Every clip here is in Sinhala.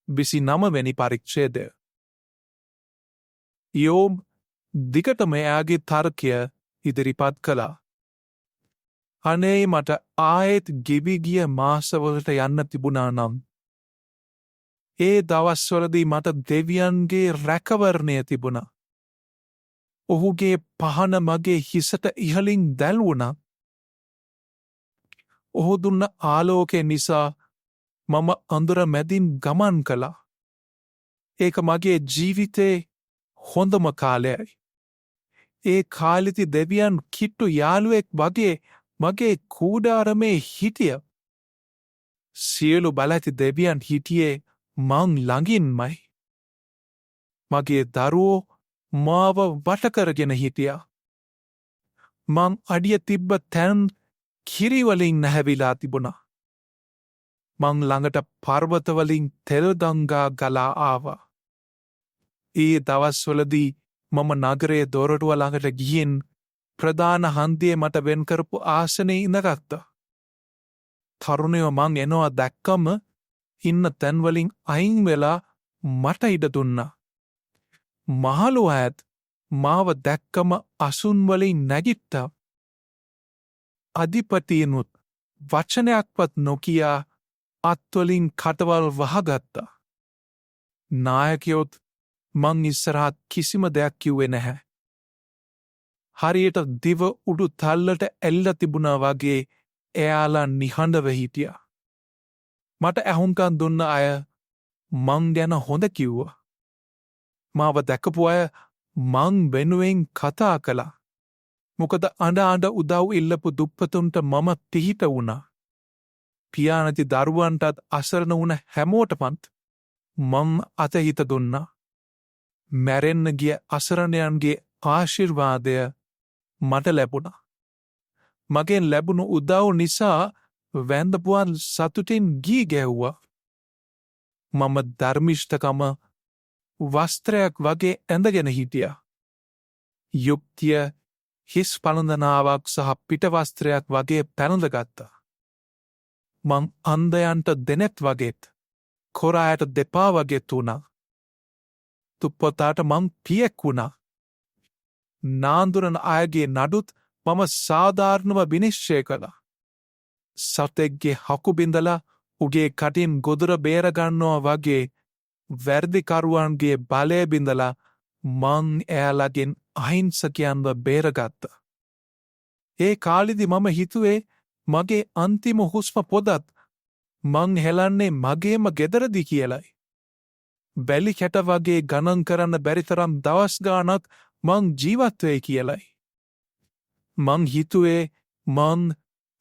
29 පරිච්ඡේදය. යෝබ් දිගටම එයාගේ තර්කය ඉදිරිපත් කළා. අනේ මට ආයෙත් ගෙවි ගිය මාසවලට යන්න තිබුණා නම්. ඒ දවස්වලදී මට දෙවියන්ගේ රැකවරණය තිබුණා. ඔහුගේ පහන මගේ හිසට ඉහලින් දැල්වුණා. ඔහු දුන්න ආලෝකය නිසා මම අඳුර මැදින් ගමන් කළා. ඒක මගේ ජීවිතේ හොඳම කාලයයි. ඒ කාලෙදි දෙවියන් කිට්ටු යාළුවෙක් වගේ මගේ කූඩාරමේ හිටිය. සියලු බලඇති දෙවියන් හිටියේ මං ළඟින්මයි. මගේ දරුවෝ මාව වටකරගෙන හිටියා. මං අඩිය තිබ්බ තැන් කිරිවලින් නැහැවිලා තිබුණා. මං ළඟට පර්වතවලින් තෙල්දංගා ගලා ආවා. ඒ දවස්වලදී මම නගරයේ දොරටුව ළඟට ගිහින් ප්‍රධාන හන්දියේ මට වෙන් කරපු ආසනයේ ඉඳගත්තා. තරුණයෝ මං එනවා දැක්කම ඉන්න තැන්වලින් අයින් වෙලා මට ඉඩ දුන්නා. මහලු අයත් මාව දැක්කම අසුන් වලින් නැගිට්ටා. අධිපතියනුත් වචනයක්වත් නොකියා අත්වලින් කටවල් වහගත්තා. නායකයොත් මං ඉස්සරහත් කිසිම දෙයක් කිව්වේ නැහැ. හරියට දිව උඩු තල්ලට එල්ල තිබුණා වගේ එයාලා නිහඬව හිටියා. මට ඇහුම්කන් දුන්න අය මං ගැන හොඳ කිව්වා. මාව දැකපු අය මං වෙනුවෙන් කතා කළා. මොකද අඬ උදව් ඉල්ලපු දුප්පතුන්ට මම පිහිට වුණා. පියානති දරුවන්ටත් අසරණ වුණ හැමෝටමත් මං අතහිත දුන්නා. මැරෙන්න ගිය අසරණයන්ගේ ආශිර්වාදය මට ලැබුණා. මගෙන් ලැබුණු උදව් නිසා වැන්දපුවන් සතුටින් ගී ගැව්වා. මම ධර්මිෂ්ඨකම වස්ත්‍රයක් වගේ ඇඳගෙන හිටියා. යුක්තිය හිස් පළඳනාවක් සහ පිටවස්ත්‍රයක් වගේ පැළඳගත්තා. මං අන්ධයන්ට දෙනෙත් වගේත් කොරායට දෙපා වගේත් වුණා. තුප්පොතාට මං පියෙක් වුණා. නාන්දුරන අයගේ නඩුත් මම සාධාරණව විනිශ්චය කළා. සතෙක්ගේ හකු බිඳලා උගේ කටින් ගොදුර බේරගන්නවා වගේ වැරදිකරුවන්ගේ බලය බිඳලා මං එයාලගෙන් අහිංසකයන්ව බේරගත්තා. ඒ කාලෙදි මම හිතුවේ මගේ අන්තිම හුස්ම පොදත් මං හෙලන්නේ මගේම ගෙදරදි කියලයි. බැලි කැට වගේ ගණන් කරන්න බැරිතරම් දවස් ගානක් මං ජීවත්වේ කියලයි. මං හිතුවේ මං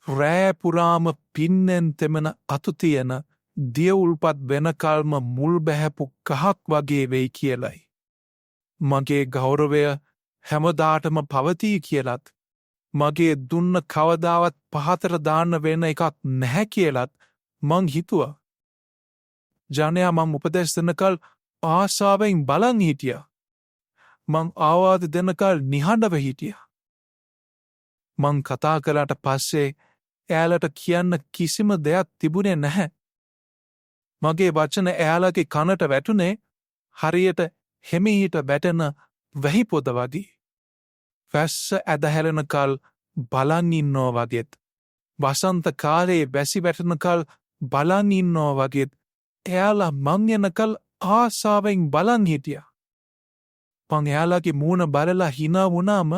රෑපුරාම පින්නෙන් තෙමන අතුතියන දියවුල්පත් වෙනකල්ම මුල් බැහැපු කහක් වගේ වෙයි කියලයි. මගේ ගෞරවය හැමදාටම පවතී කියලත් මගේ දුන්න කවදාවත් පහතර දාන්න වෙන එකක් නැහැ කියලත් මං හිතුවා. ජනයා මං උපදෙස් දෙනකල් ආසාවෙන් බලන් හිටියා. මං ආවාද දෙනකල් නිහඬව හිටියා. මං කතා කළාට පස්සේ එයාලට කියන්න කිසිම දෙයක් තිබුණේ නැහැ. මගේ වචන එයාලගේ කනට වැටුනේ හරියට හෙමිහිට වැටෙන වැහිපොද වගේ. වැස්ස ඇදහැලෙනකල් බලන් ඉන්නෝ වගේත් වසන්ත කාලයේ වැසි වැටෙනකල් බලන් ඉන්නෝ වගේත් එයාලා මං යනකල් ආසාවෙන් බලන් හිටියා. මං එයාලගේ මූණ බලලා හිනා වුණාම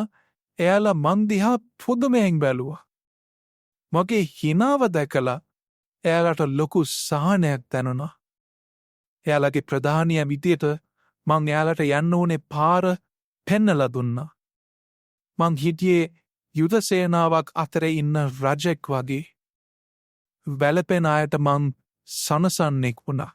එයාලා මං දිහා පුදුමයෙන් බැලුවා. මගේ හිනාව දැකලා එයාලට ලොකු සහනයක් දැනුණා. එයාලගේ ප්‍රධානිය විදියට මං එයාලට යන්න ඕනේ පාර පෙන්නලා දුන්නා. මං හිටියේ යුද සේනාවක් අතරේ ඉන්න රජෙක් වගේ. වැළපෙන අයට මං සනසන්නෙක් වුණා.